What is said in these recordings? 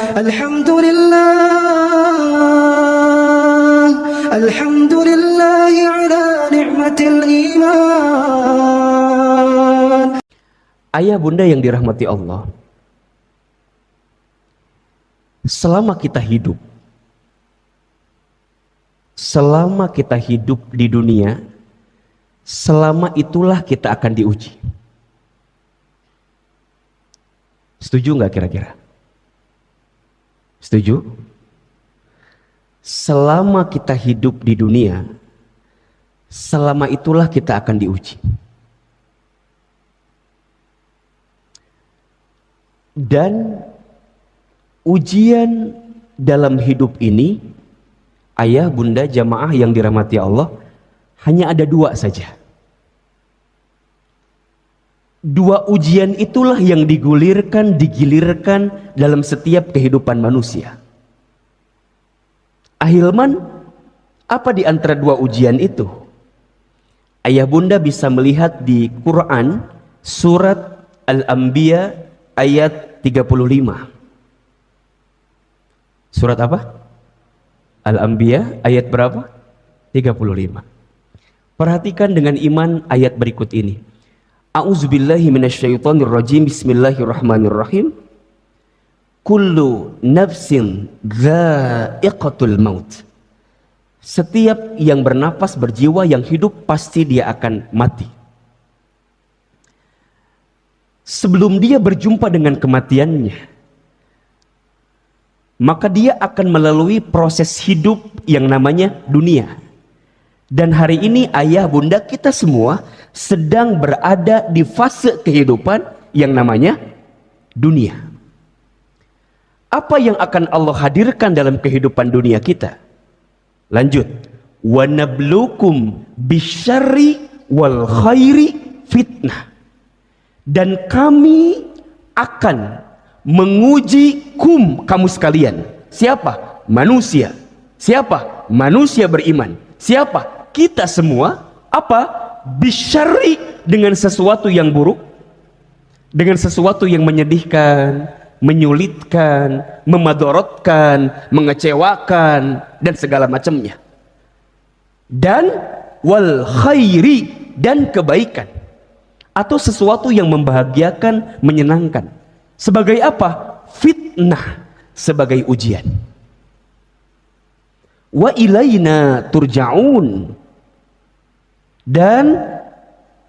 Alhamdulillah, alhamdulillah ala ni'matil iman. Ayah bunda yang dirahmati Allah, selama kita hidup di dunia, selama itulah kita akan diuji. Setuju nggak kira-kira? Setuju? Selama kita hidup di dunia, selama itulah kita akan diuji. Dan ujian dalam hidup ini, ayah bunda jamaah yang dirahmati Allah, hanya ada dua saja. Dua ujian itulah yang digilirkan dalam setiap kehidupan manusia. Ahilman, apa di antara dua ujian itu? Ayah bunda bisa melihat di Quran surat Al-Anbiya ayat 35. Surat apa? Al-Anbiya ayat berapa? 35. Perhatikan dengan iman ayat berikut ini. A'udzubillahi minasyaitonirrajim. Bismillahirrahmanirrahim. Kullu nafsin dha'iqatul maut. Setiap yang bernapas, berjiwa, yang hidup pasti dia akan mati. Sebelum dia berjumpa dengan kematiannya, maka dia akan melalui proses hidup yang namanya dunia. Dan hari ini ayah bunda kita semua sedang berada di fase kehidupan yang namanya dunia. Apa yang akan Allah hadirkan dalam kehidupan dunia kita? Lanjut. Wa nablukum bisyarri wal khairi fitnah. Dan kami akan menguji kamu sekalian. Siapa? Manusia. Siapa? Manusia beriman. Siapa? Kita semua. Apa? Bisyarri, dengan sesuatu yang buruk, dengan sesuatu yang menyedihkan, menyulitkan, memadorotkan, mengecewakan, dan segala macamnya. Dan wal khairi, dan kebaikan, atau sesuatu yang membahagiakan, menyenangkan. Sebagai apa? Fitnah, sebagai ujian. Wa ilaina turja'un. Dan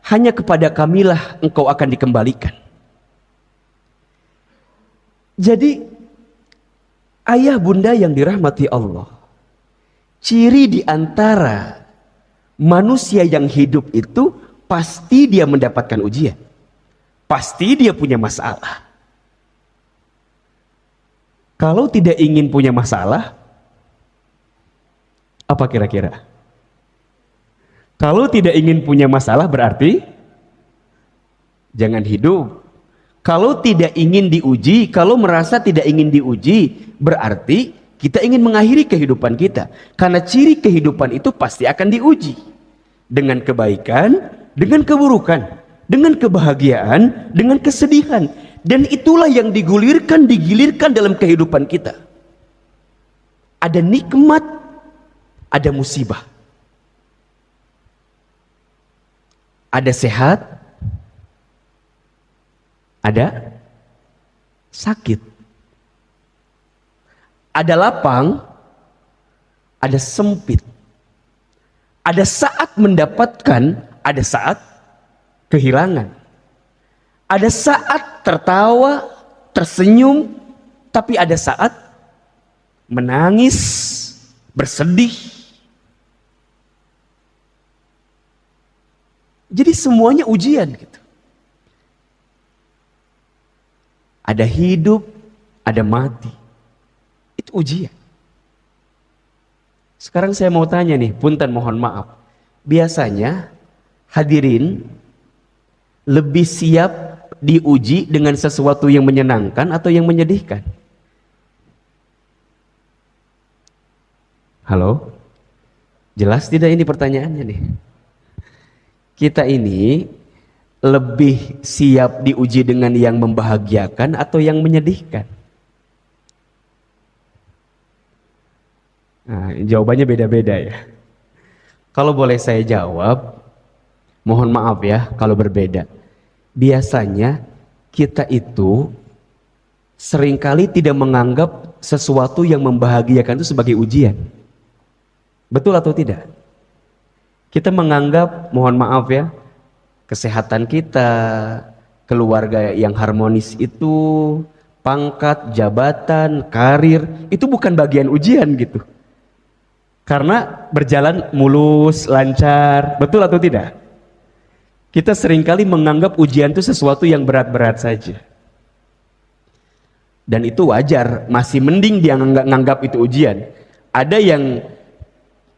hanya kepada kamilah engkau akan dikembalikan. Jadi ayah bunda yang dirahmati Allah, ciri di antara manusia yang hidup itu pasti dia mendapatkan ujian. Pasti dia punya masalah. Kalau tidak ingin punya masalah, apa kira-kira? Kalau tidak ingin punya masalah berarti jangan hidup. Kalau tidak ingin diuji, kalau merasa tidak ingin diuji, berarti kita ingin mengakhiri kehidupan kita. Karena ciri kehidupan itu pasti akan diuji. Dengan kebaikan, dengan keburukan, dengan kebahagiaan, dengan kesedihan. Dan itulah yang digilirkan dalam kehidupan kita. Ada nikmat, ada musibah. Ada sehat, ada sakit. Ada lapang, ada sempit. Ada saat mendapatkan, ada saat kehilangan. Ada saat tertawa, tersenyum, tapi ada saat menangis, bersedih. Jadi semuanya ujian gitu. Ada hidup, ada mati. Itu ujian. Sekarang saya mau tanya nih, punten mohon maaf. Biasanya hadirin lebih siap diuji dengan sesuatu yang menyenangkan atau yang menyedihkan? Halo? Jelas tidak ini pertanyaannya nih? Kita ini lebih siap diuji dengan yang membahagiakan atau yang menyedihkan? Nah, jawabannya beda-beda ya. Kalau boleh saya jawab, mohon maaf ya kalau berbeda. Biasanya kita itu seringkali tidak menganggap sesuatu yang membahagiakan itu sebagai ujian. Betul atau tidak? Kita menganggap, mohon maaf ya, kesehatan kita, keluarga yang harmonis itu, pangkat, jabatan, karir, itu bukan bagian ujian gitu. Karena berjalan mulus, lancar, betul atau tidak? Kita seringkali menganggap ujian itu sesuatu yang berat-berat saja. Dan itu wajar, masih mending dia nganggap itu ujian. Ada yang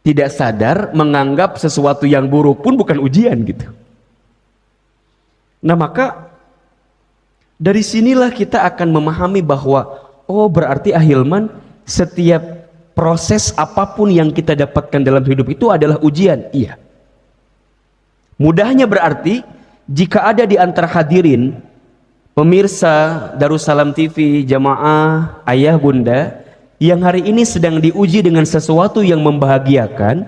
tidak sadar menganggap sesuatu yang buruk pun bukan ujian gitu. Nah maka dari sinilah kita akan memahami bahwa oh berarti ahilman setiap proses apapun yang kita dapatkan dalam hidup itu adalah ujian. Iya. Mudahnya berarti jika ada di antara hadirin pemirsa Darussalam TV, jamaah, ayah bunda yang hari ini sedang diuji dengan sesuatu yang membahagiakan,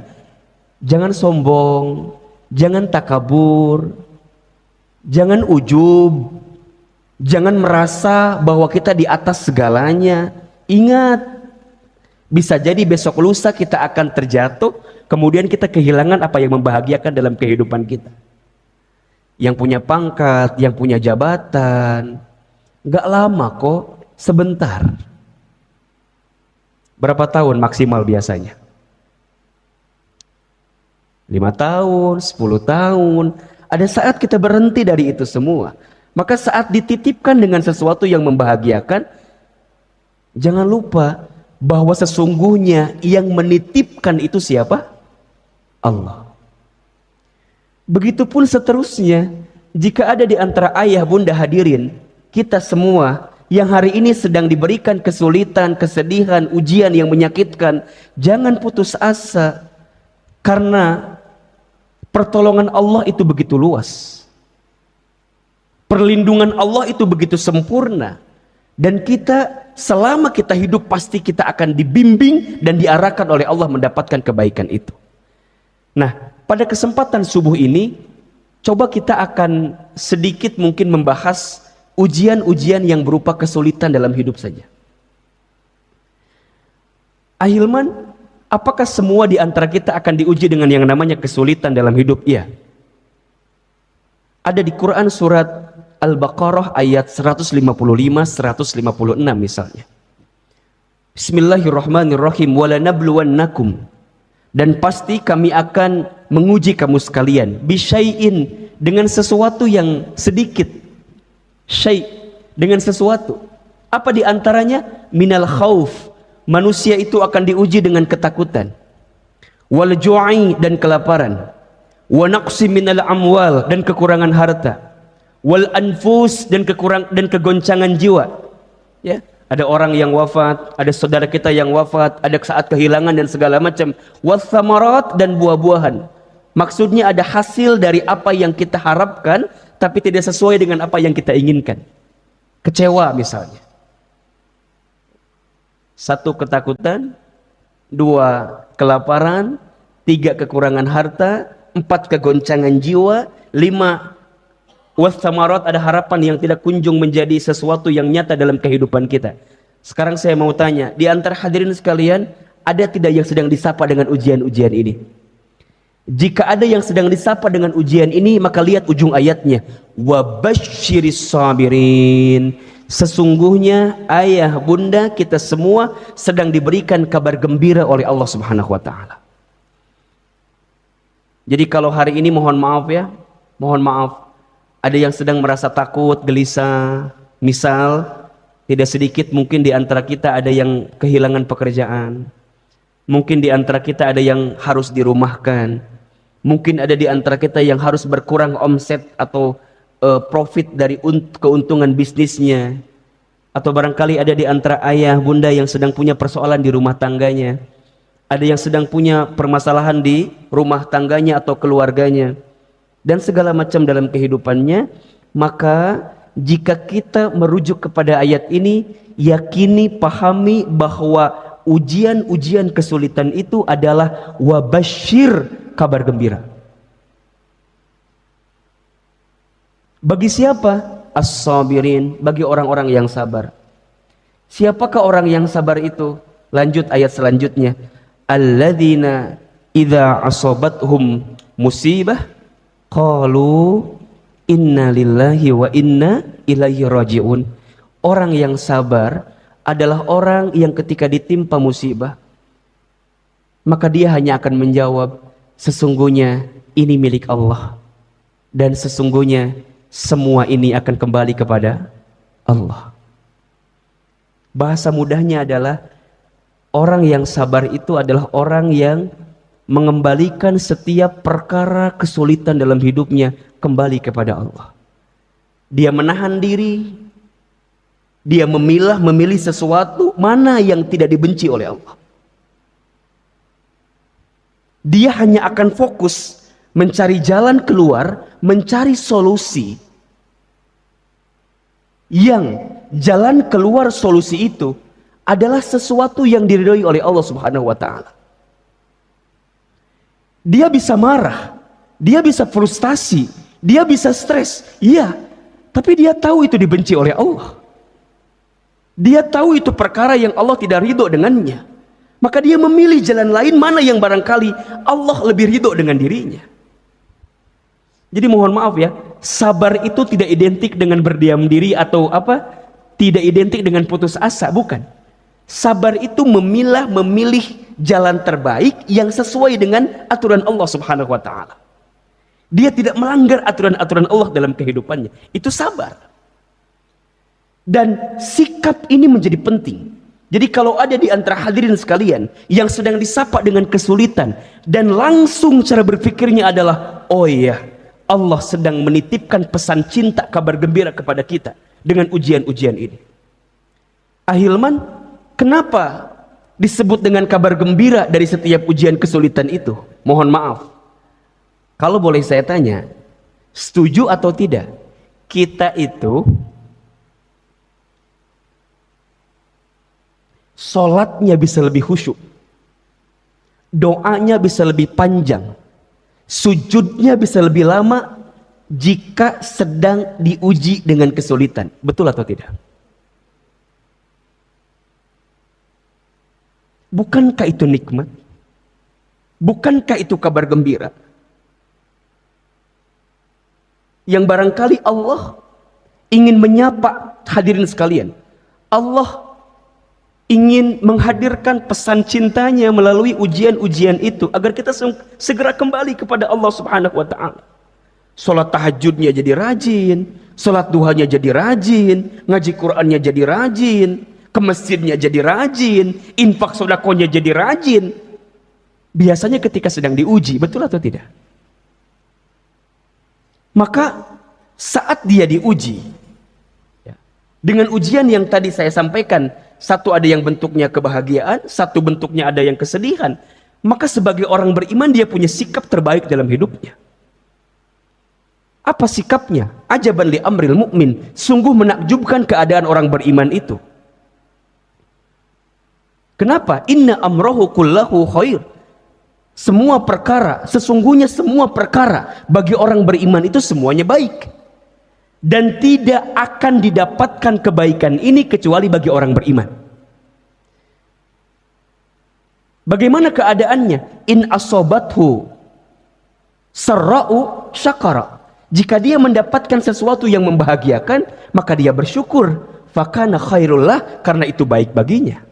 jangan sombong, jangan takabur, jangan ujub, jangan merasa bahwa kita di atas segalanya. Ingat, bisa jadi besok lusa kita akan terjatuh, kemudian kita kehilangan apa yang membahagiakan dalam kehidupan kita. Yang punya pangkat, yang punya jabatan, gak lama kok, sebentar. Berapa tahun maksimal biasanya? 5 tahun, 10 tahun. Ada saat kita berhenti dari itu semua. Maka saat dititipkan dengan sesuatu yang membahagiakan, jangan lupa bahwa sesungguhnya yang menitipkan itu siapa? Allah. Begitupun seterusnya, jika ada di antara ayah bunda hadirin, kita semua yang hari ini sedang diberikan kesulitan, kesedihan, ujian yang menyakitkan, jangan putus asa, karena pertolongan Allah itu begitu luas, perlindungan Allah itu begitu sempurna, dan kita selama kita hidup pasti kita akan dibimbing dan diarahkan oleh Allah mendapatkan kebaikan itu. Nah, pada kesempatan subuh ini coba kita akan sedikit mungkin membahas ujian-ujian yang berupa kesulitan dalam hidup saja. Ahilman, apakah semua di antara kita akan diuji dengan yang namanya kesulitan dalam hidup? Iya. Ada di Quran surat Al-Baqarah ayat 155, 156 misalnya. Bismillahirrahmanirrahim. Walanabluwannakum, dan pasti kami akan menguji kamu sekalian, bisyai'in, dengan sesuatu yang sedikit. Syai', dengan sesuatu. Apa di antaranya? Minal khauf, manusia itu akan diuji dengan ketakutan. Wal ju'i, dan kelaparan. Wa naqsi minal amwal, dan kekurangan harta. Wal anfus, dan kegoncangan jiwa. Ya, ada orang yang wafat, ada saudara kita yang wafat, ada saat kehilangan dan segala macam. Was samarat, dan buah-buahan. Maksudnya ada hasil dari apa yang kita harapkan tapi tidak sesuai dengan apa yang kita inginkan. Kecewa misalnya. 1, ketakutan. 2, kelaparan. 3, kekurangan harta. 4, kegoncangan jiwa. 5, wassamarat, ada harapan yang tidak kunjung menjadi sesuatu yang nyata dalam kehidupan kita. Sekarang saya mau tanya, di antara hadirin sekalian, ada tidak yang sedang disapa dengan ujian-ujian ini? Jika ada yang sedang disapa dengan ujian ini, maka lihat ujung ayatnya. Wabasyiris sabirin. Sesungguhnya ayah bunda kita semua sedang diberikan kabar gembira oleh Allah Subhanahu wa taala. Jadi kalau hari ini mohon maaf ya, mohon maaf, ada yang sedang merasa takut, gelisah. Misal, tidak sedikit mungkin di antara kita ada yang kehilangan pekerjaan. Mungkin di antara kita ada yang harus dirumahkan. Mungkin ada di antara kita yang harus berkurang omset atau profit dari keuntungan bisnisnya. Atau barangkali ada di antara ayah bunda yang sedang punya persoalan di rumah tangganya. Ada yang sedang punya permasalahan di rumah tangganya atau keluarganya. Dan segala macam dalam kehidupannya. Maka jika kita merujuk kepada ayat ini, yakini, pahami bahwa ujian-ujian kesulitan itu adalah wabasyir, kabar gembira. Bagi siapa? As-sabirin, bagi orang-orang yang sabar. Siapakah orang yang sabar itu? Lanjut ayat selanjutnya. Alladzina idza asabathum musibah qalu inna lillahi wa inna ilaihi rajiun. Orang yang sabar adalah orang yang ketika ditimpa musibah, maka dia hanya akan menjawab, sesungguhnya ini milik Allah, dan sesungguhnya semua ini akan kembali kepada Allah. Bahasa mudahnya adalah orang yang sabar itu adalah orang yang mengembalikan setiap perkara kesulitan dalam hidupnya kembali kepada Allah. Dia menahan diri, dia memilih sesuatu mana yang tidak dibenci oleh Allah. Dia hanya akan fokus mencari jalan keluar, mencari solusi yang jalan keluar solusi itu adalah sesuatu yang diridhoi oleh Allah Subhanahu wa taala. Dia bisa marah, dia bisa frustasi, dia bisa stres, iya, tapi dia tahu itu dibenci oleh Allah. Dia tahu itu perkara yang Allah tidak ridho dengannya. Maka dia memilih jalan lain mana yang barangkali Allah lebih ridho dengan dirinya. Jadi mohon maaf ya, sabar itu tidak identik dengan berdiam diri atau apa? Tidak identik dengan putus asa, bukan. Sabar itu memilih jalan terbaik yang sesuai dengan aturan Allah Subhanahu wa taala. Dia tidak melanggar aturan-aturan Allah dalam kehidupannya. Itu sabar. Dan sikap ini menjadi penting. Jadi kalau ada di antara hadirin sekalian yang sedang disapa dengan kesulitan dan langsung cara berpikirnya adalah, oh iya, Allah sedang menitipkan pesan cinta, kabar gembira kepada kita dengan ujian-ujian ini. Ahilman, kenapa disebut dengan kabar gembira dari setiap ujian kesulitan itu? Mohon maaf, kalau boleh saya tanya, setuju atau tidak? Kita itu sholatnya bisa lebih khusyuk, doanya bisa lebih panjang, sujudnya bisa lebih lama jika sedang diuji dengan kesulitan. Betul atau tidak? Bukankah itu nikmat? Bukankah itu kabar gembira? Yang barangkali Allah ingin menyapa hadirin sekalian. Allah ingin menghadirkan pesan cintanya melalui ujian-ujian itu agar kita segera kembali kepada Allah Subhanahu wa taala. Salat tahajudnya jadi rajin, salat duhanya jadi rajin, ngaji Qur'annya jadi rajin, ke masjidnya jadi rajin, infak sedekahnya jadi rajin. Biasanya ketika sedang diuji, betul atau tidak? Maka saat dia diuji dengan ujian yang tadi saya sampaikan, satu ada yang bentuknya kebahagiaan, satu bentuknya ada yang kesedihan, maka sebagai orang beriman dia punya sikap terbaik dalam hidupnya. Apa sikapnya? Ajaban li amril mu'min, sungguh menakjubkan keadaan orang beriman itu. Kenapa? Inna amrohu kullahu khair. Semua perkara, sesungguhnya semua perkara bagi orang beriman itu semuanya baik. Dan tidak akan didapatkan kebaikan ini kecuali bagi orang beriman. Bagaimana keadaannya? In asobathu sarra'u syakara. Jika dia mendapatkan sesuatu yang membahagiakan, maka dia bersyukur. Fakana khairullah, karena itu baik baginya.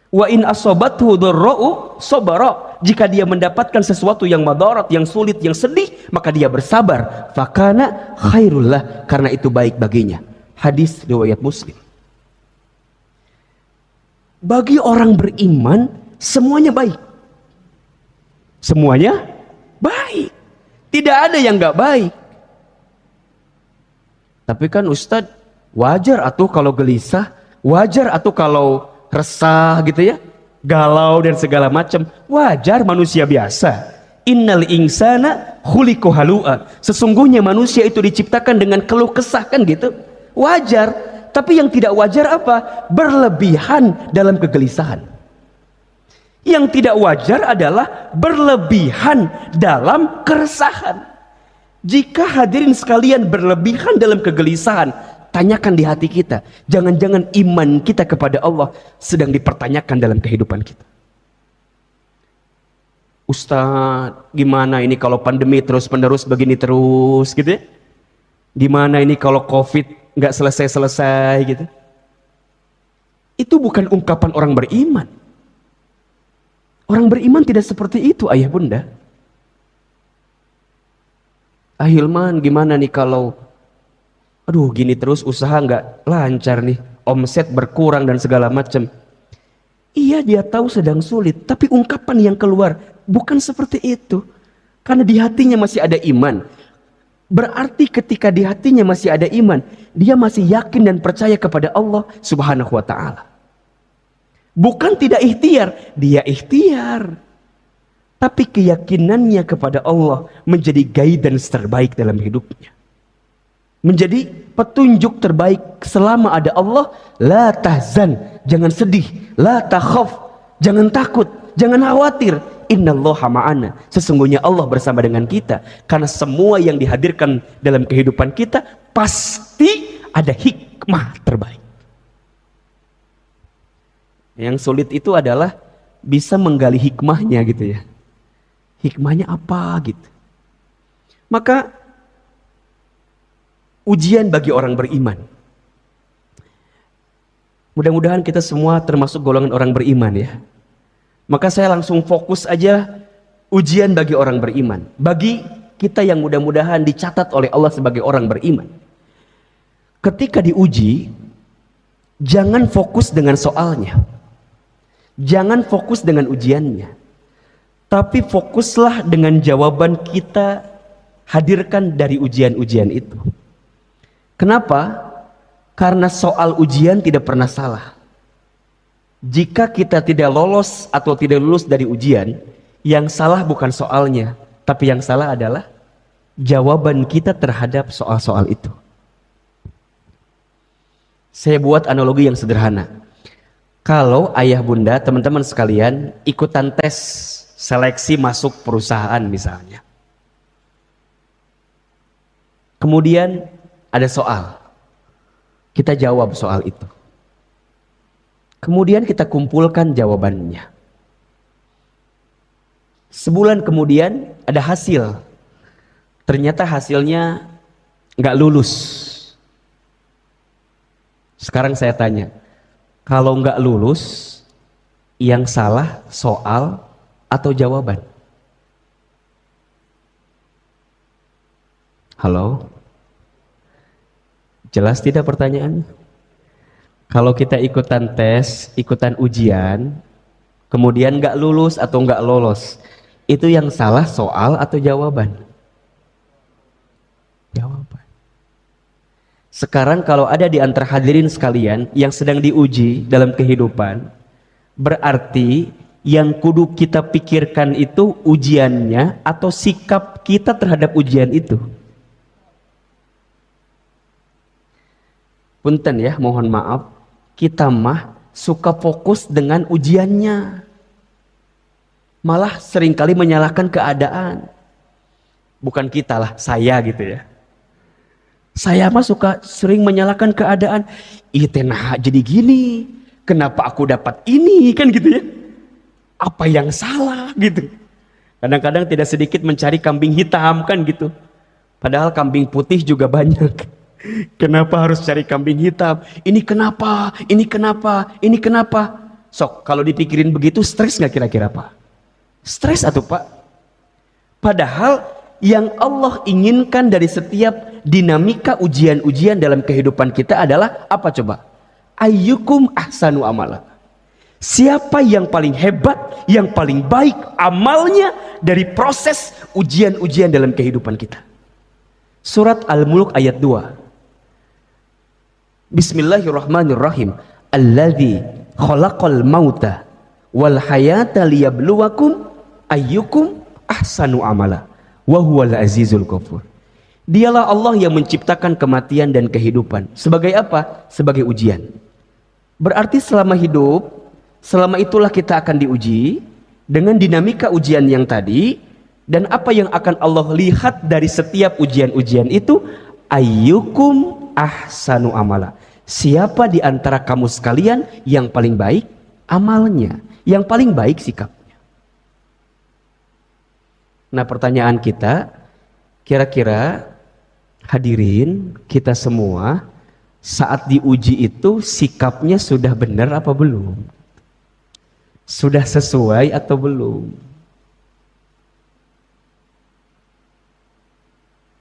Wa in asobathu dharra'u sabara. Jika dia mendapatkan sesuatu yang madarat, yang sulit, yang sedih, maka dia bersabar. Fakana khairullah, karena itu baik baginya. Hadis riwayat Muslim. Bagi orang beriman semuanya baik. Semuanya baik. Tidak ada yang nggak baik. Tapi kan Ustadz, wajar atuh kalau gelisah, wajar atuh kalau resah gitu ya, galau dan segala macam, wajar, manusia biasa. Innal insana khuliqa halu'a. Sesungguhnya manusia itu diciptakan dengan keluh kesah, kan gitu. Wajar. Tapi yang tidak wajar apa? Berlebihan dalam kegelisahan. Yang tidak wajar adalah berlebihan dalam keresahan. Jika hadirin sekalian berlebihan dalam kegelisahan, tanyakan di hati kita, jangan-jangan iman kita kepada Allah sedang dipertanyakan dalam kehidupan kita. Ustadz, gimana ini kalau pandemi terus-menerus begini terus gitu ya? Gimana ini kalau COVID nggak selesai-selesai gitu? Itu bukan ungkapan orang beriman. Orang beriman tidak seperti itu, ayah bunda. Ahilman, gimana nih kalau aduh gini terus usaha nggak lancar nih, omset berkurang dan segala macam. Iya, dia tahu sedang sulit, tapi ungkapan yang keluar bukan seperti itu. Karena di hatinya masih ada iman. Berarti ketika di hatinya masih ada iman, dia masih yakin dan percaya kepada Allah Subhanahu wa ta'ala. Bukan tidak ikhtiar, dia ikhtiar. Tapi keyakinannya kepada Allah menjadi guidance terbaik dalam hidupnya. Menjadi petunjuk terbaik selama ada Allah. La tahzan, jangan sedih. La takhaf, jangan takut, jangan khawatir. Innallaha ma'ana, sesungguhnya Allah bersama dengan kita. Karena semua yang dihadirkan dalam kehidupan kita pasti ada hikmah terbaik. Yang sulit itu adalah bisa menggali hikmahnya gitu ya. Hikmahnya apa gitu. Maka ujian bagi orang beriman. Mudah-mudahan kita semua termasuk golongan orang beriman ya. Maka saya langsung fokus aja ujian bagi orang beriman. Bagi kita yang mudah-mudahan dicatat oleh Allah sebagai orang beriman. Ketika diuji, jangan fokus dengan soalnya. Jangan fokus dengan ujiannya. Tapi fokuslah dengan jawaban kita hadirkan dari ujian-ujian itu. Kenapa? Karena soal ujian tidak pernah salah. Jika kita tidak lolos atau tidak lulus dari ujian, yang salah bukan soalnya, tapi yang salah adalah jawaban kita terhadap soal-soal itu. Saya buat analogi yang sederhana. Kalau ayah bunda, teman-teman sekalian ikutan tes seleksi masuk perusahaan misalnya. Kemudian ada soal. Kita jawab soal itu. Kemudian kita kumpulkan jawabannya. Sebulan kemudian ada hasil. Ternyata hasilnya nggak lulus. Sekarang saya tanya, kalau nggak lulus, yang salah soal atau jawaban? Halo? Jelas tidak pertanyaannya? Kalau kita ikutan tes, ikutan ujian, kemudian nggak lulus atau nggak lolos, itu yang salah soal atau jawaban? Jawaban. Sekarang kalau ada di antara hadirin sekalian yang sedang diuji dalam kehidupan, berarti yang kudu kita pikirkan itu ujiannya atau sikap kita terhadap ujian itu. Punten ya, mohon maaf, kita mah suka fokus dengan ujiannya. Malah seringkali menyalahkan keadaan. Bukan kita lah, saya gitu ya. Saya mah suka sering menyalahkan keadaan. Ih tenah jadi gini. Kenapa aku dapat ini kan gitu ya. Apa yang salah gitu. Kadang-kadang tidak sedikit mencari kambing hitam kan gitu. Padahal kambing putih juga banyak. Kenapa harus cari kambing hitam? Ini kenapa? Ini kenapa? Ini kenapa? Sok kalau dipikirin begitu stres gak kira-kira Pak? Stres atau Pak? Padahal yang Allah inginkan dari setiap dinamika ujian-ujian dalam kehidupan kita adalah apa coba? Ayyukum ahsanu amala. Siapa yang paling hebat, yang paling baik amalnya dari proses ujian-ujian dalam kehidupan kita. Surat Al-Mulk ayat 2. Bismillahirrahmanirrahim. Alladzi khalaqal mauta wal hayata liyabluwakum ayyukum ahsanu amala wa huwal azizul ghafur. Dialah Allah yang menciptakan kematian dan kehidupan. Sebagai apa? Sebagai ujian. Berarti selama hidup, selama itulah kita akan diuji. dengan dinamika ujian yang tadi, dan apa yang akan Allah lihat dari setiap ujian-ujian itu, ayyukum ahsanu amala. Siapa di antara kamu sekalian yang paling baik amalnya, yang paling baik sikapnya. Nah, pertanyaan kita, kira-kira hadirin kita semua saat diuji itu sikapnya sudah benar apa belum? Sudah sesuai atau belum?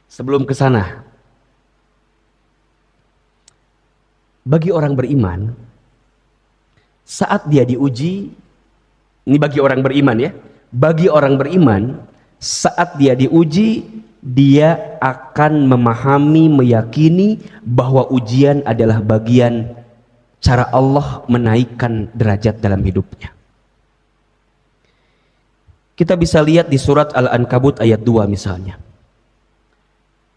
Sebelum ke sana, bagi orang beriman, saat dia diuji, ini bagi orang beriman ya, bagi orang beriman, saat dia diuji, dia akan memahami, meyakini bahwa ujian adalah bagian cara Allah menaikkan derajat dalam hidupnya. Kita bisa lihat di surat Al-Ankabut ayat 2 misalnya.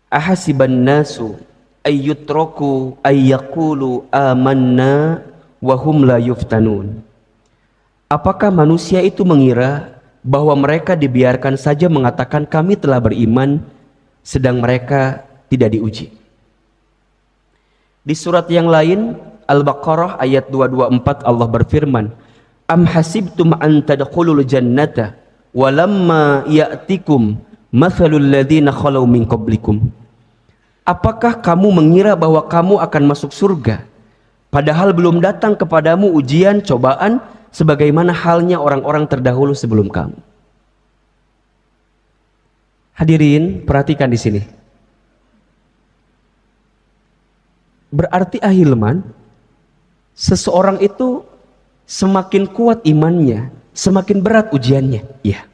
Ahasiban nasu ayyutraku ayyaqulu amanna wa hum la yuftanun. Apakah manusia itu mengira bahwa mereka dibiarkan saja mengatakan kami telah beriman sedang mereka tidak diuji? Di surat yang lain Al-Baqarah ayat 224 Allah berfirman, am hasibtum an tadkhulul jannata walamma ya'tikum mathalul ladzina khalau min qablikum. Apakah kamu mengira bahwa kamu akan masuk surga padahal belum datang kepadamu ujian, cobaan sebagaimana halnya orang-orang terdahulu sebelum kamu? Hadirin, perhatikan di sini. Berarti ahilman, seseorang itu semakin kuat imannya, semakin berat ujiannya. Ya.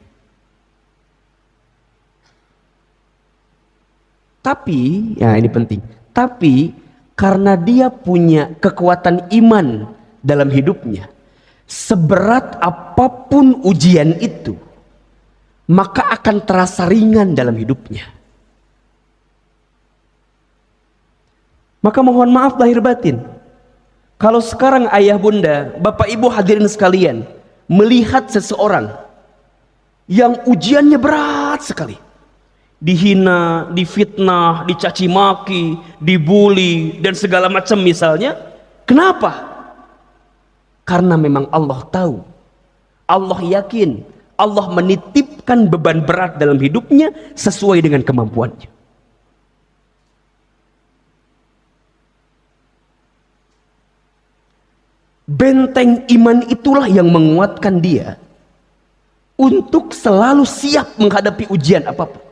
Tapi, ya ini penting. Tapi karena dia punya kekuatan iman dalam hidupnya, seberat apapun ujian itu, maka akan terasa ringan dalam hidupnya. Maka mohon maaf lahir batin, kalau sekarang ayah bunda, bapak ibu hadirin sekalian, melihat seseorang yang ujiannya berat sekali, dihina, difitnah, dicaci maki, dibully dan segala macam misalnya, kenapa? Karena memang Allah tahu, Allah yakin, Allah menitipkan beban berat dalam hidupnya sesuai dengan kemampuannya. Benteng iman itulah yang menguatkan dia untuk selalu siap menghadapi ujian apapun.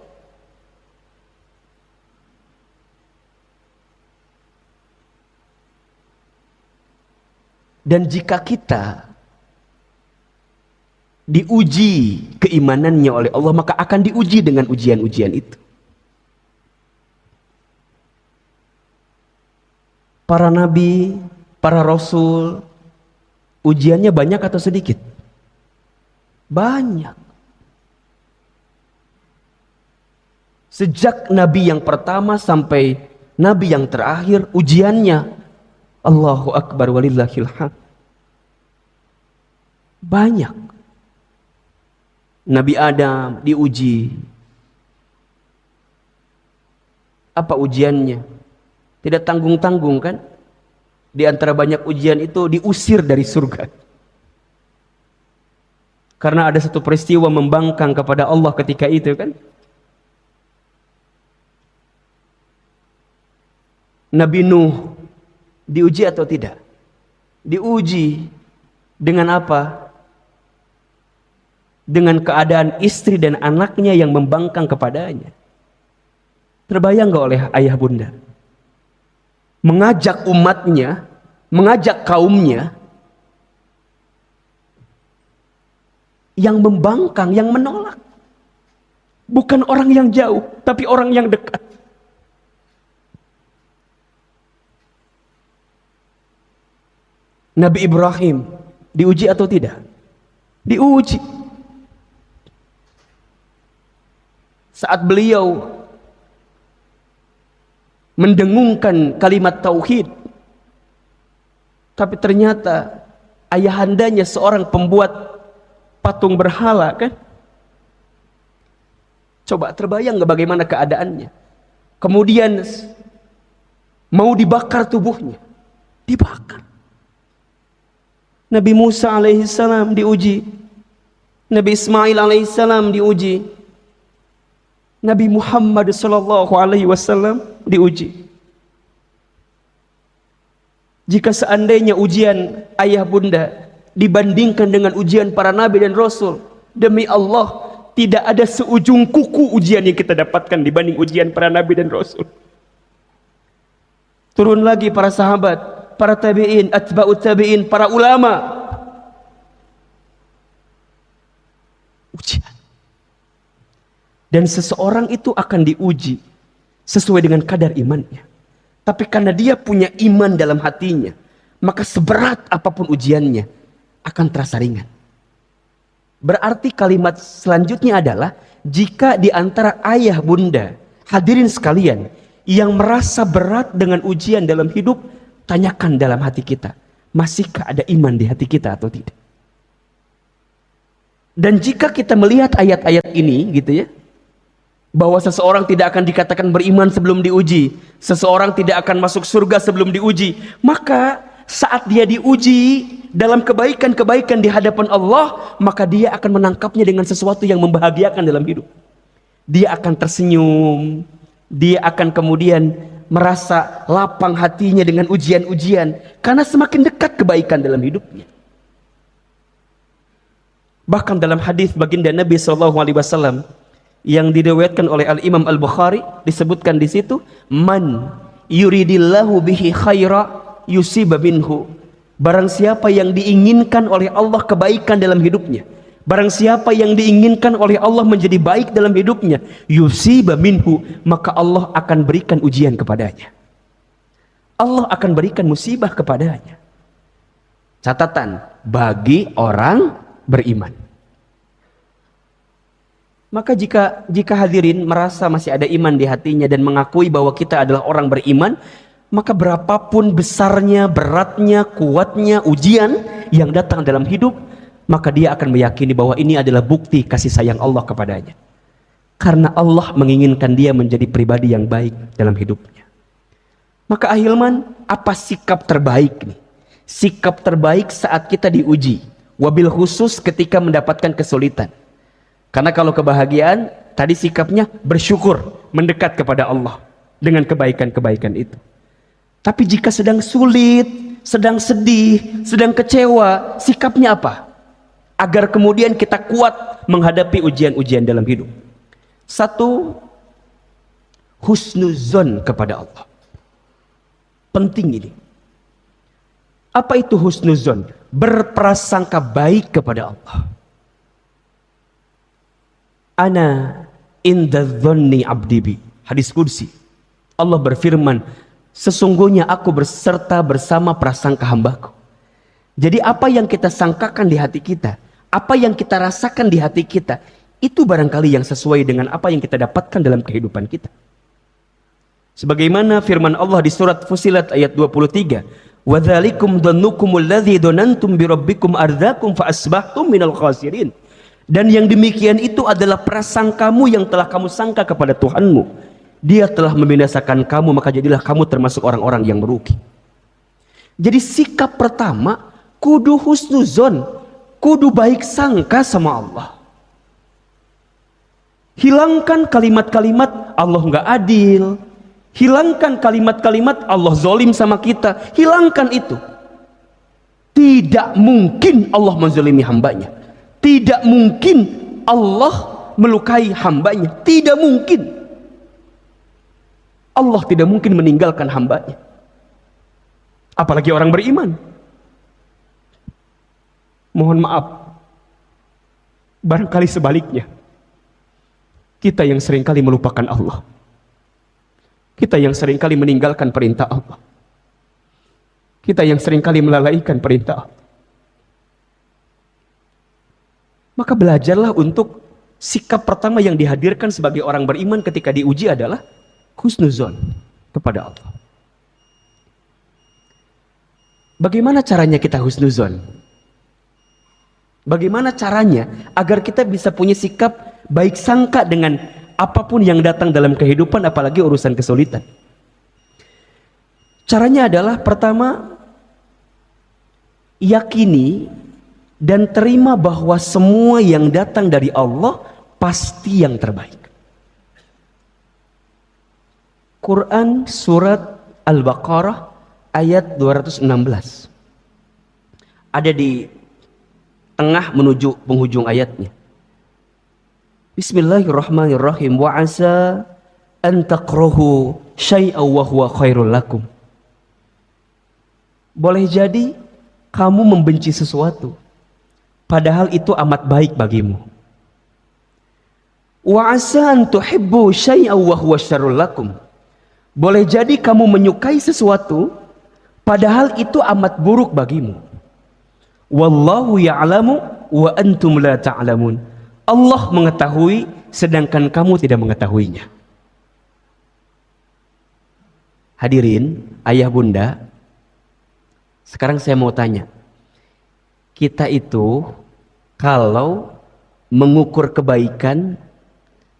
Dan jika kita diuji keimanannya oleh Allah, maka akan diuji dengan ujian-ujian itu. Para nabi, para rasul, ujiannya banyak atau sedikit? Banyak. Sejak nabi yang pertama sampai nabi yang terakhir, ujiannya Allahu Akbar walillahil hamd. Banyak. Nabi Adam diuji. Apa ujiannya? Tidak tanggung-tanggung kan? Di antara banyak ujian itu diusir dari surga. Karena ada satu peristiwa membangkang kepada Allah ketika itu kan? Nabi Nuh diuji atau tidak? Diuji dengan apa? Dengan keadaan istri dan anaknya yang membangkang kepadanya. Terbayang gak oleh ayah bunda? Mengajak umatnya, mengajak kaumnya yang membangkang, yang menolak. Bukan orang yang jauh, tapi orang yang dekat. Nabi Ibrahim diuji atau tidak? Diuji. Saat beliau mendengungkan kalimat tauhid, tapi ternyata ayahandanya seorang pembuat patung berhala kan? Coba terbayang nggak bagaimana keadaannya? Kemudian mau dibakar tubuhnya, dibakar. Nabi Musa alaihissalam diuji, Nabi Ismail alaihissalam diuji, Nabi Muhammad sallallahu alaihi wasallam diuji. Jika seandainya ujian ayah bunda dibandingkan dengan ujian para nabi dan rasul, demi Allah tidak ada seujung kuku ujian yang kita dapatkan dibanding ujian para nabi dan rasul. Turun lagi para sahabat, para tabi'in, atba'ut tabi'in, para ulama. Ujian. Dan seseorang itu akan diuji sesuai dengan kadar imannya. Tapi karena dia punya iman dalam hatinya, maka seberat apapun ujiannya akan terasa ringan. Berarti kalimat selanjutnya adalah, jika di antara ayah bunda, hadirin sekalian, yang merasa berat dengan ujian dalam hidup, tanyakan dalam hati kita, masihkah ada iman di hati kita atau tidak? Dan jika kita melihat ayat-ayat ini gitu ya, bahwa seseorang tidak akan dikatakan beriman sebelum diuji, seseorang tidak akan masuk surga sebelum diuji, maka saat dia diuji dalam kebaikan-kebaikan di hadapan Allah, maka dia akan menangkapnya dengan sesuatu yang membahagiakan dalam hidup. Dia akan tersenyum, dia akan kemudian merasa lapang hatinya dengan ujian-ujian, karena semakin dekat kebaikan dalam hidupnya. Bahkan dalam hadis baginda Nabi SAW yang diriwayatkan oleh Al-Imam Al-Bukhari, disebutkan di situ, man yuridillahu bihi khaira yusiba minhu. Barang siapa yang diinginkan oleh Allah kebaikan dalam hidupnya, barang siapa yang diinginkan oleh Allah menjadi baik dalam hidupnya, yusiba minhu, maka Allah akan berikan ujian kepadanya. Allah akan berikan musibah kepadanya. Catatan, bagi orang beriman. Maka jika hadirin merasa masih ada iman di hatinya dan mengakui bahwa kita adalah orang beriman, maka berapapun besarnya, beratnya, kuatnya ujian yang datang dalam hidup, maka dia akan meyakini bahwa ini adalah bukti kasih sayang Allah kepadanya. Karena Allah menginginkan dia menjadi pribadi yang baik dalam hidupnya. Maka ahilman, apa sikap terbaik nih? Sikap terbaik saat kita diuji, wabil khusus ketika mendapatkan kesulitan. Karena kalau kebahagiaan, tadi sikapnya bersyukur, mendekat kepada Allah dengan kebaikan-kebaikan itu. Tapi jika sedang sulit, sedang sedih, sedang kecewa, sikapnya apa? Agar kemudian kita kuat menghadapi ujian-ujian dalam hidup. Satu, husnuzon kepada Allah. Penting ini. Apa itu husnuzon? Berprasangka baik kepada Allah. Ana inda dhonni abdibi. Hadis qudsi. Allah berfirman, sesungguhnya aku berserta bersama prasangka hambaku. Jadi apa yang kita sangkakan di hati kita, apa yang kita rasakan di hati kita, itu barangkali yang sesuai dengan apa yang kita dapatkan dalam kehidupan kita. Sebagaimana firman Allah di surat Fussilat ayat 23, wa dzalikum dhannukumul ladzi dhanantum bi rabbikum ardzakum fa asbahtum minal khasirin. Dan yang demikian itu adalah prasangkamu yang telah kamu sangka kepada Tuhanmu. Dia telah membinasakan kamu, maka jadilah kamu termasuk orang-orang yang merugi. Jadi sikap pertama, kudu husnuzon, kudu baik sangka sama Allah. Hilangkan kalimat-kalimat Allah nggak adil, hilangkan kalimat-kalimat Allah zolim sama kita, hilangkan itu. Tidak mungkin Allah menzalimi hambanya. Tidak mungkin Allah melukai hambanya. Tidak mungkin. Allah tidak mungkin meninggalkan hambanya. Apalagi orang beriman. Mohon maaf, barangkali sebaliknya, kita yang seringkali melupakan Allah, kita yang seringkali meninggalkan perintah Allah, kita yang seringkali melalaikan perintah Allah. Maka belajarlah untuk sikap pertama yang dihadirkan sebagai orang beriman ketika diuji adalah husnuzon kepada Allah. Bagaimana caranya kita husnuzon? Bagaimana caranya agar kita bisa punya sikap baik sangka dengan apapun yang datang dalam kehidupan, apalagi urusan kesulitan? Caranya adalah pertama, yakini dan terima bahwa semua yang datang dari Allah pasti yang terbaik. Quran surat Al-Baqarah ayat 216. Ada di tengah menuju penghujung ayatnya. Bismillahirrahmanirrahim. Wa asa an takrahu syai'an wa huwa khairul lakum. Boleh jadi kamu membenci sesuatu padahal itu amat baik bagimu. Wa asa an tuhibbu syai'an wa huwa syarrul lakum. Boleh jadi kamu menyukai sesuatu padahal itu amat buruk bagimu. Wallahu ya'lamu wa antum la ta'lamun. Allah mengetahui sedangkan kamu tidak mengetahuinya. Hadirin, ayah bunda, sekarang saya mau tanya. Kita itu kalau mengukur kebaikan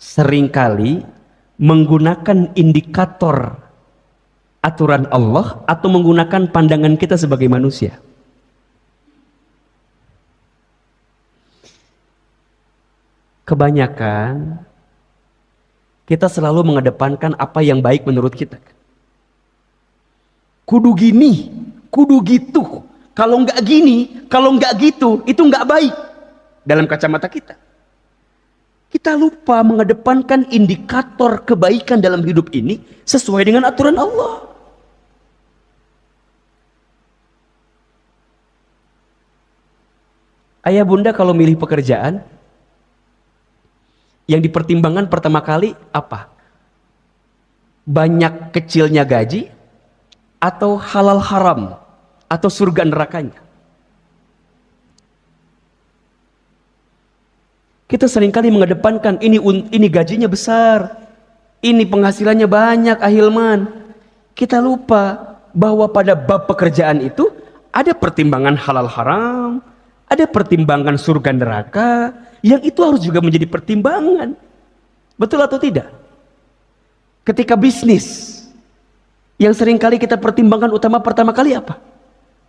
seringkali menggunakan indikator aturan Allah atau menggunakan pandangan kita sebagai manusia? Kebanyakan kita selalu mengedepankan apa yang baik menurut kita. Kudu gini, kudu gitu. Kalau nggak gini, kalau nggak gitu, itu nggak baik dalam kacamata kita. Kita lupa mengedepankan indikator kebaikan dalam hidup ini sesuai dengan aturan Allah. Ayah bunda kalau milih pekerjaan, yang dipertimbangkan pertama kali apa? Banyak kecilnya gaji atau halal haram atau surga nerakanya? Kita seringkali mengedepankan ini gajinya besar, ini penghasilannya banyak, ahilman. Kita lupa bahwa pada bab pekerjaan itu ada pertimbangan halal haram, ada pertimbangan surga neraka, yang itu harus juga menjadi pertimbangan. Betul atau tidak? Ketika bisnis, yang seringkali kita pertimbangkan utama pertama kali apa?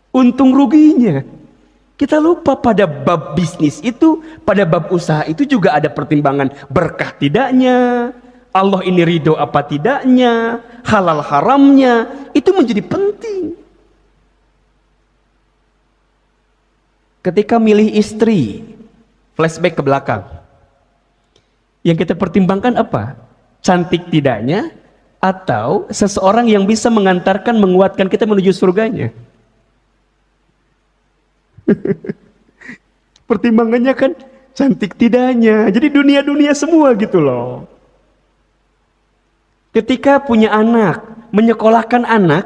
Untung ruginya. Kita lupa pada bab bisnis itu, pada bab usaha itu juga ada pertimbangan berkah tidaknya, Allah ini ridho apa tidaknya, halal haramnya, itu menjadi penting. Ketika milih istri, flashback ke belakang, yang kita pertimbangkan apa? Cantik tidaknya, atau seseorang yang bisa mengantarkan, menguatkan kita menuju surganya? Pertimbangannya kan cantik tidaknya, jadi dunia-dunia semua gitu loh. Ketika punya anak, menyekolahkan anak,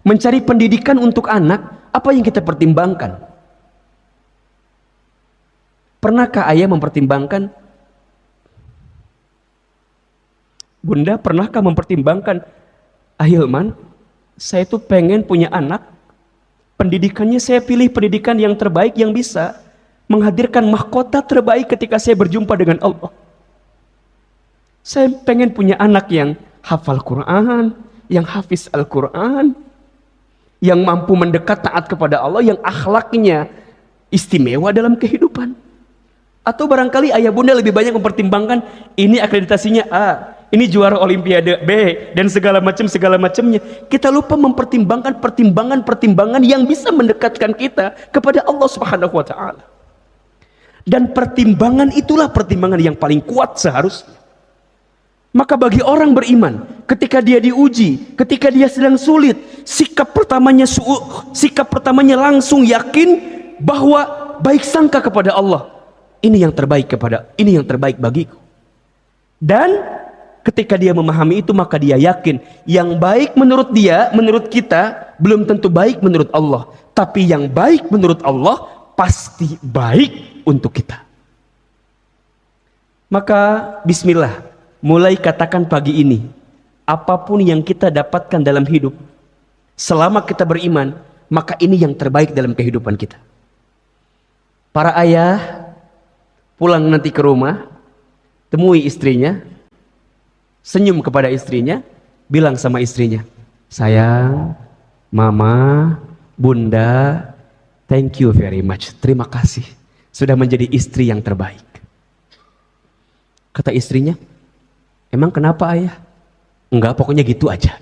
mencari pendidikan untuk anak, apa yang kita pertimbangkan? Pernahkah ayah mempertimbangkan? Bunda, pernahkah mempertimbangkan? Ahilman, saya tuh pengen punya anak, pendidikannya saya pilih pendidikan yang terbaik yang bisa menghadirkan mahkota terbaik ketika saya berjumpa dengan Allah. Saya pengen punya anak yang hafal Quran, yang hafiz Al-Quran, yang mampu mendekat taat kepada Allah, yang akhlaknya istimewa dalam kehidupan. Atau barangkali ayah bunda lebih banyak mempertimbangkan ini akreditasinya A, ini juara olimpiade B, dan segala macamnya. Kita lupa mempertimbangkan pertimbangan yang bisa mendekatkan kita kepada Allah Subhanahu wa taala. Dan pertimbangan itulah pertimbangan yang paling kuat seharusnya. Maka bagi orang beriman, ketika dia diuji, ketika dia sedang sulit, sikap pertamanya langsung yakin bahwa baik sangka kepada Allah. Ini yang terbaik bagiku. Dan ketika dia memahami itu, maka dia yakin yang baik menurut dia, menurut kita, belum tentu baik menurut Allah. Tapi yang baik menurut Allah pasti baik untuk kita. Maka bismillah, mulai katakan pagi ini, apapun yang kita dapatkan dalam hidup, selama kita beriman, maka ini yang terbaik dalam kehidupan kita. Para ayah pulang nanti ke rumah, temui istrinya, senyum kepada istrinya, bilang sama istrinya, sayang, mama, bunda, thank you very much, terima kasih sudah menjadi istri yang terbaik. Kata istrinya, emang kenapa ayah? Enggak, pokoknya gitu aja.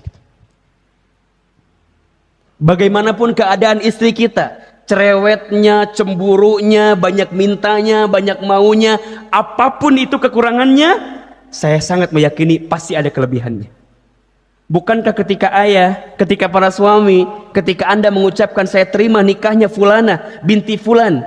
Bagaimanapun keadaan istri kita, cerewetnya, cemburunya, banyak mintanya, banyak maunya, apapun itu kekurangannya, saya sangat meyakini pasti ada kelebihannya. Bukankah ketika ayah, ketika para suami, ketika Anda mengucapkan saya terima nikahnya fulana binti fulan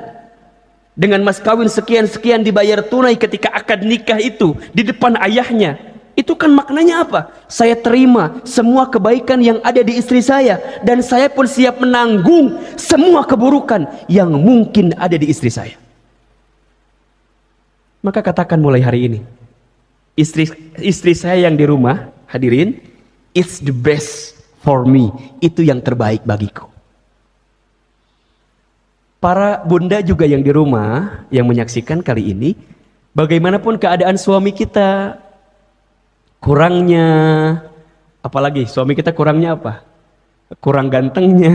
dengan mas kawin sekian-sekian dibayar tunai ketika akad nikah itu di depan ayahnya, itu kan maknanya apa? Saya terima semua kebaikan yang ada di istri saya, dan saya pun siap menanggung semua keburukan yang mungkin ada di istri saya. Maka katakan mulai hari ini, istri saya yang di rumah, hadirin, it's the best for me, itu yang terbaik bagiku. Para bunda juga yang di rumah yang menyaksikan kali ini, bagaimanapun keadaan suami kita, kurangnya, apalagi suami kita kurangnya apa? Kurang gantengnya,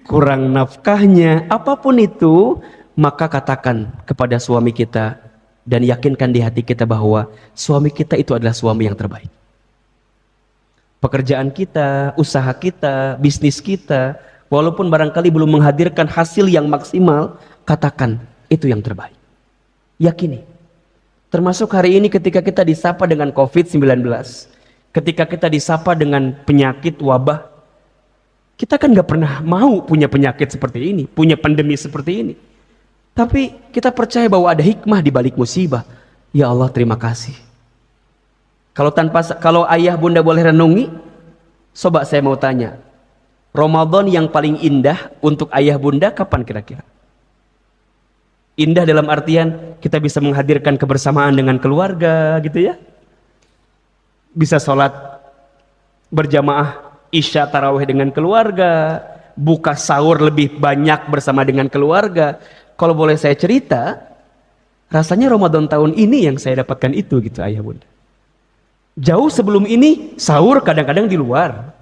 kurang nafkahnya, apapun itu, maka katakan kepada suami kita dan yakinkan di hati kita bahwa suami kita itu adalah suami yang terbaik. Pekerjaan kita, usaha kita, bisnis kita, walaupun barangkali belum menghadirkan hasil yang maksimal, katakan itu yang terbaik. Yakini. Termasuk hari ini ketika kita disapa dengan COVID-19, ketika kita disapa dengan penyakit wabah, kita kan gak pernah mau punya penyakit seperti ini, punya pandemi seperti ini. Tapi kita percaya bahwa ada hikmah di balik musibah. Ya Allah, terima kasih. Kalau ayah bunda boleh renungi, coba saya mau tanya, Ramadan yang paling indah untuk ayah bunda kapan kira-kira? Indah dalam artian kita bisa menghadirkan kebersamaan dengan keluarga gitu ya. Bisa sholat berjamaah isya tarawih dengan keluarga, buka sahur lebih banyak bersama dengan keluarga. Kalau boleh saya cerita, rasanya Ramadan tahun ini yang saya dapatkan itu gitu ayah bunda. Jauh sebelum ini sahur kadang-kadang di luar,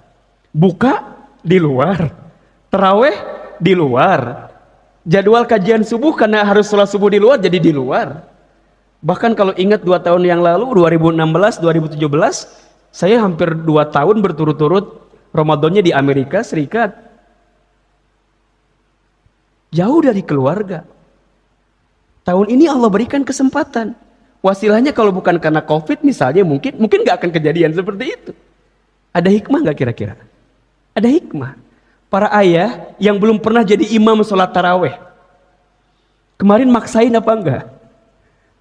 buka di luar, tarawih di luar, jadwal kajian subuh karena harus sholat subuh di luar jadi di luar. Bahkan kalau ingat 2 tahun yang lalu 2016 2017 saya hampir 2 tahun berturut-turut Ramadannya di Amerika Serikat, jauh dari keluarga. Tahun ini Allah berikan kesempatan, wasilahnya kalau bukan karena COVID misalnya mungkin gak akan kejadian seperti itu. Ada hikmah gak kira-kira? Ada hikmah. Para ayah yang belum pernah jadi imam sholat taraweh, kemarin maksain apa enggak?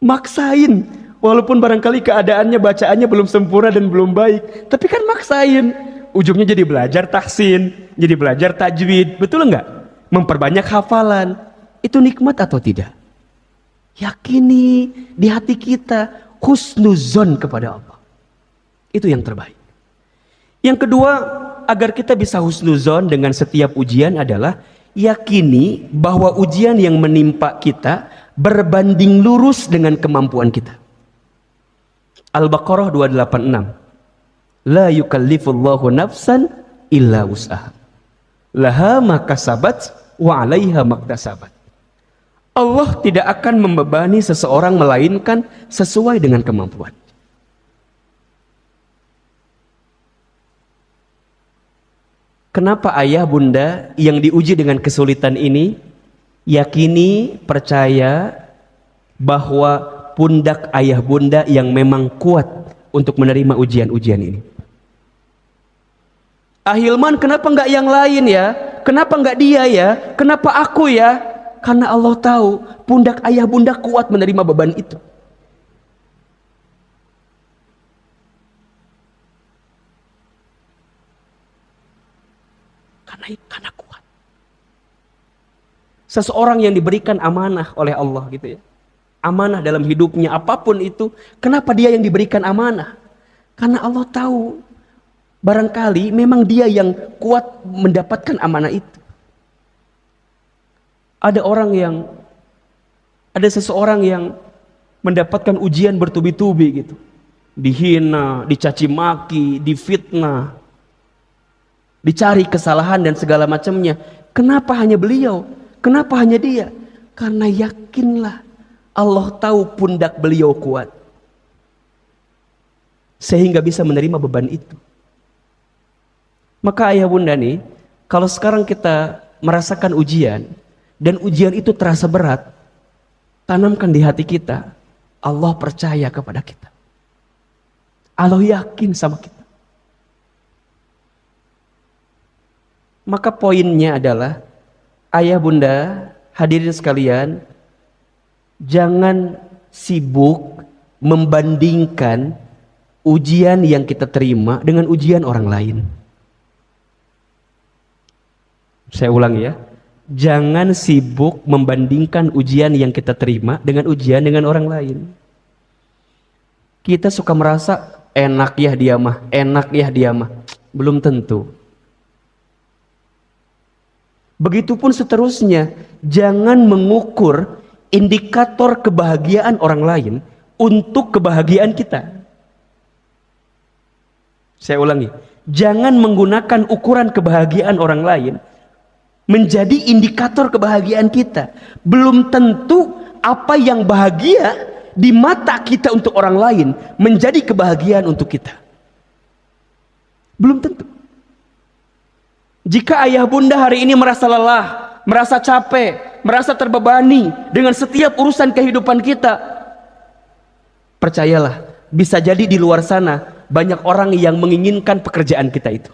Maksain, walaupun barangkali keadaannya bacaannya belum sempurna dan belum baik, tapi kan maksain. Ujungnya jadi belajar tahsin, jadi belajar tajwid, betul enggak? Memperbanyak hafalan. Itu nikmat atau tidak? Yakini di hati kita husnuzon kepada Allah. Itu yang terbaik. Yang kedua, agar kita bisa husnuzon dengan setiap ujian adalah yakini bahwa ujian yang menimpa kita berbanding lurus dengan kemampuan kita. Al-Baqarah 286. La yukallifullahu nafsan illa wus'aha. Laha ma kasabat wa 'alaiha maktasabat. Allah tidak akan membebani seseorang melainkan sesuai dengan kemampuan. Kenapa ayah bunda yang diuji dengan kesulitan ini yakini, percaya bahwa pundak ayah bunda yang memang kuat untuk menerima ujian-ujian ini? Ahilman, kenapa enggak yang lain ya? Kenapa enggak dia ya? Kenapa aku ya? Karena Allah tahu pundak ayah bunda kuat menerima beban itu. Karena kuat. Seseorang yang diberikan amanah oleh Allah gitu ya. Amanah dalam hidupnya apapun itu. Kenapa dia yang diberikan amanah? Karena Allah tahu barangkali memang dia yang kuat mendapatkan amanah itu. Ada orang yang Ada seseorang yang mendapatkan ujian bertubi-tubi gitu. Dihina, dicaci maki, difitnah, dicari kesalahan dan segala macamnya. Kenapa hanya beliau? Kenapa hanya dia? Karena yakinlah Allah tahu pundak beliau kuat, sehingga bisa menerima beban itu. Maka ayah bunda nih, kalau sekarang kita merasakan ujian, dan ujian itu terasa berat, tanamkan di hati kita, Allah percaya kepada kita. Allah yakin sama kita. Maka poinnya adalah, ayah bunda, hadirin sekalian, jangan sibuk membandingkan ujian yang kita terima dengan ujian orang lain. Saya ulang ya, jangan sibuk membandingkan ujian yang kita terima dengan ujian dengan orang lain. Kita suka merasa enak ya dia mah, enak ya dia mah. Belum tentu. Begitupun seterusnya, jangan mengukur indikator kebahagiaan orang lain untuk kebahagiaan kita. Saya ulangi, jangan menggunakan ukuran kebahagiaan orang lain menjadi indikator kebahagiaan kita. Belum tentu apa yang bahagia di mata kita untuk orang lain menjadi kebahagiaan untuk kita. Belum tentu. Jika ayah bunda hari ini merasa lelah, merasa capek, merasa terbebani dengan setiap urusan kehidupan kita, percayalah, bisa jadi di luar sana banyak orang yang menginginkan pekerjaan kita itu.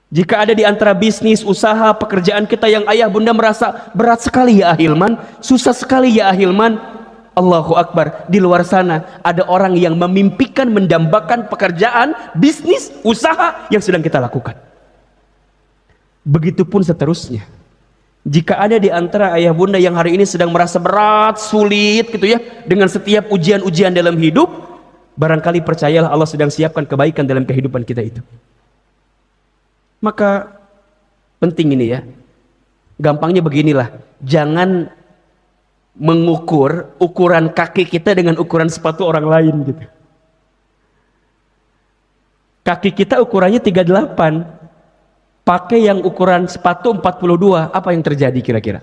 Jika ada di antara bisnis, usaha, pekerjaan kita yang ayah bunda merasa berat sekali ya Ahilman, susah sekali ya Ahilman, Allahu Akbar, di luar sana ada orang yang memimpikan, mendambakan pekerjaan, bisnis, usaha yang sedang kita lakukan. Begitupun seterusnya. Jika ada di antara ayah bunda yang hari ini sedang merasa berat, sulit gitu ya, dengan setiap ujian-ujian dalam hidup, barangkali percayalah Allah sedang siapkan kebaikan dalam kehidupan kita itu. Maka penting ini ya, gampangnya beginilah, jangan mengukur ukuran kaki kita dengan ukuran sepatu orang lain gitu. Kaki kita ukurannya 38, pakai yang ukuran sepatu 42, apa yang terjadi kira-kira?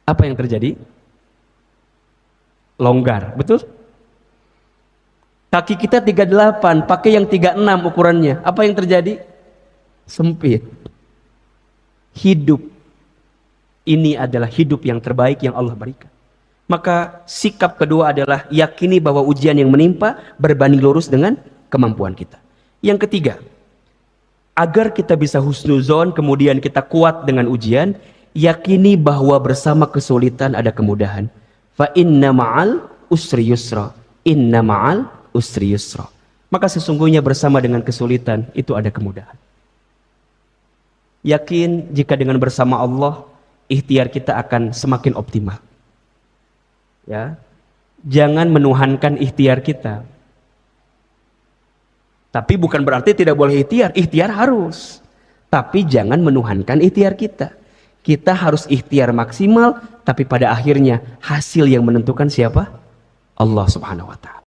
Apa yang terjadi? Longgar, betul? Kaki kita 38, pakai yang 36 ukurannya, apa yang terjadi? Sempit. Hidup ini adalah hidup yang terbaik yang Allah berikan. Maka sikap kedua adalah yakini bahwa ujian yang menimpa berbanding lurus dengan kemampuan kita. Yang ketiga, agar kita bisa husnuzon, kemudian kita kuat dengan ujian, yakini bahwa bersama kesulitan ada kemudahan. Fa inna ma'al usri yusra. Inna ma'al usri yusra. Maka sesungguhnya bersama dengan kesulitan itu ada kemudahan. Yakin jika dengan bersama Allah, ikhtiar kita akan semakin optimal. Ya, jangan menuhankan ikhtiar kita. Tapi bukan berarti tidak boleh ikhtiar. Ikhtiar harus. Tapi jangan menuhankan ikhtiar kita. Kita harus ikhtiar maksimal, tapi pada akhirnya hasil yang menentukan siapa? Allah Subhanahu wa ta'ala.